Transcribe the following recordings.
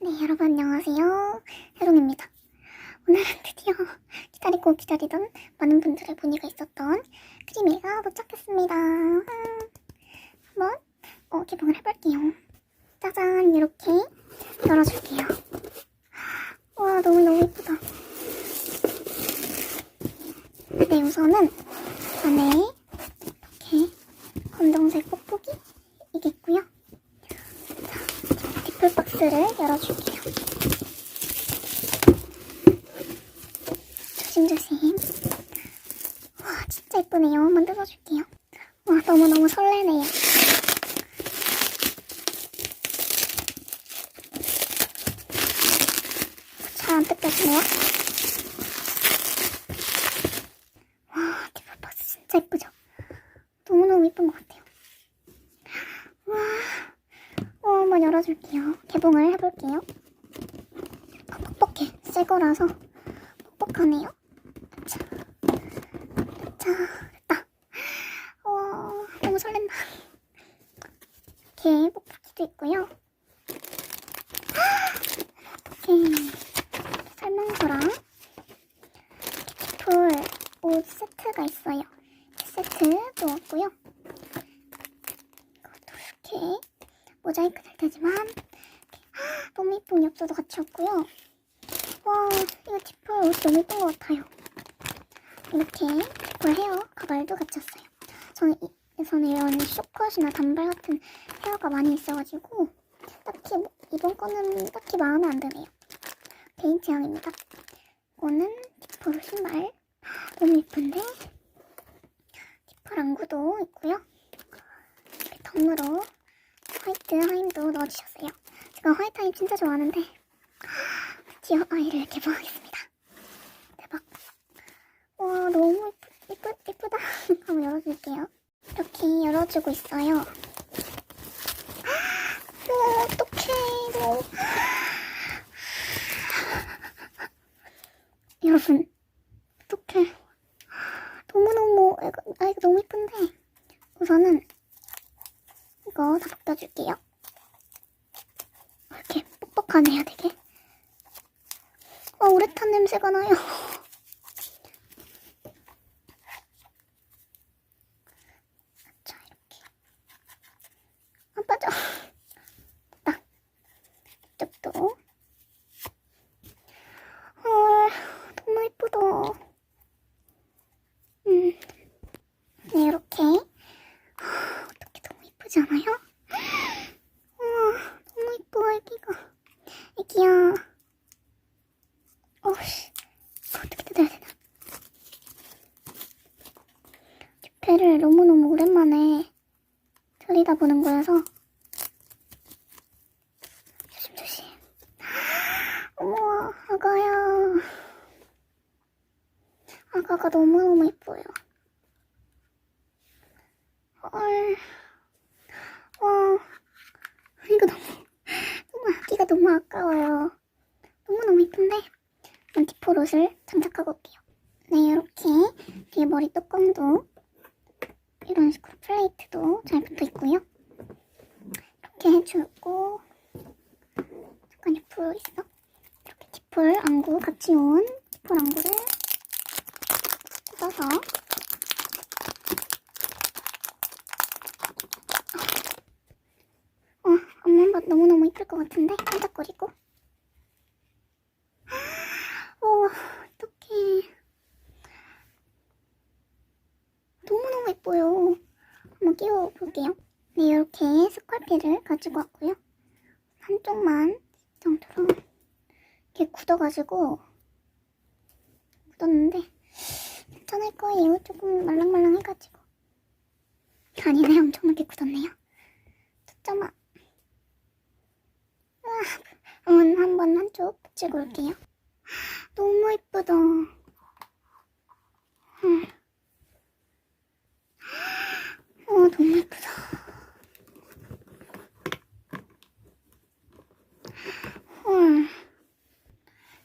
네, 여러분 안녕하세요. 해롱입니다. 오늘은 드디어 기다리고 기다리던 많은 분들의 문의가 있었던 크리미가 도착했습니다. 한번 개봉을 해볼게요. 짜잔, 이렇게 열어줄게요. 와, 너무너무 예쁘다. 네, 우선은 안에 이렇게 검정색 뽁뽁이 이게 있고요. 디플박스를 열어줄게요. 조심조심. 와, 진짜 예쁘네요. 한번 뜯어줄게요. 와, 너무너무 설레네요. 잘 안 뜯겨지네요. 와, 디플박스 진짜 예쁘죠? 너무너무 예쁜 것 같아요. 와, 한번 열어줄게요. 개봉을 해볼게요. 뻑뻑해. 새 거라서 뻑뻑하네요. 자, 됐다. 너무 설렌다. 이렇게 뻑뻑이도 있고요. 이렇게 설명서랑 디플 옷 세트가 있어요. 세트도 왔고요. 이것도 이렇게 모자이크 될 테지만 너무 예쁜 엽서도 같이 왔고요. 와, 이거 디플 옷 너무 예쁜 것 같아요. 이렇게 디플 헤어 가발도 같이 왔어요. 저는 예전에 이런 숏컷이나 단발 같은 헤어가 많이 있어가지고 딱히 이번 거는 딱히 마음에 안 드네요. 개인 취향입니다. 이거는 디플 신발 너무 예쁜데 디플 안구도 있고요. 이렇게 덤으로 화이트 하임도 넣어주셨어요. 제가 화이트 하임 진짜 좋아하는데 드디어 아이를 개봉하겠습니다. 대박. 와, 너무 예쁘다. 한번 열어줄게요. 이렇게 열어주고 있어요. 어떡해. 너무... 여러분, 어떡해. 너무너무 아이가 너무 예쁜데 우선은 이거 다 벗겨줄게요. 이렇게 뻑뻑하네요, 되게. 우레탄 냄새가 나요. 자, 이렇게. 빠져. 됐다. 이쪽도. 너무 예쁘다. 네, 이렇게. 어떻게 너무 예쁘지 않아요? 너무 예뻐, 애기가. 애기야. 어떻게 뜯어야 되나? 디플을 너무너무 오랜만에 들이다보는 거여서 조심조심. 어머, 아가야. 아가가 너무너무 예뻐요. 이거 너무 아기가 너무 아까워요. 너무너무 예쁜데 디플 옷을 장착하고 올게요. 네, 이렇게 뒤에 머리 뚜껑도 이런 식으로 플레이트도 잘 붙어있고요. 이렇게 해주고 잠깐 옆으로 있어. 이렇게 디플 안구 같이 온 디플 안구를 뜯어서 앞만 봐도 너무너무 예쁠 것 같은데 반짝거리고. 어떡해. 너무너무 예뻐요. 한번 끼워볼게요. 네, 이렇게 스컬피를 가지고 왔고요. 한쪽만 이 정도로 이렇게 굳어가지고 굳었는데 괜찮을 거예요. 조금 말랑말랑해가지고. 아니네, 엄청나게 굳었네요. 초점아. 한번 한쪽 붙이고 올게요. 너무 예쁘다. 너무 예쁘다.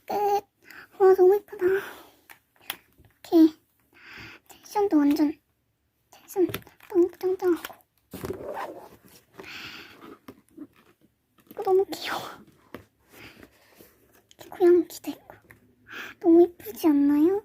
끝. 너무 예쁘다. 이렇게 텐션도 완전 텐션 짱짱짱하고. 너무 귀여워. 고양이기도 있고. 너무 이쁘지 않나요?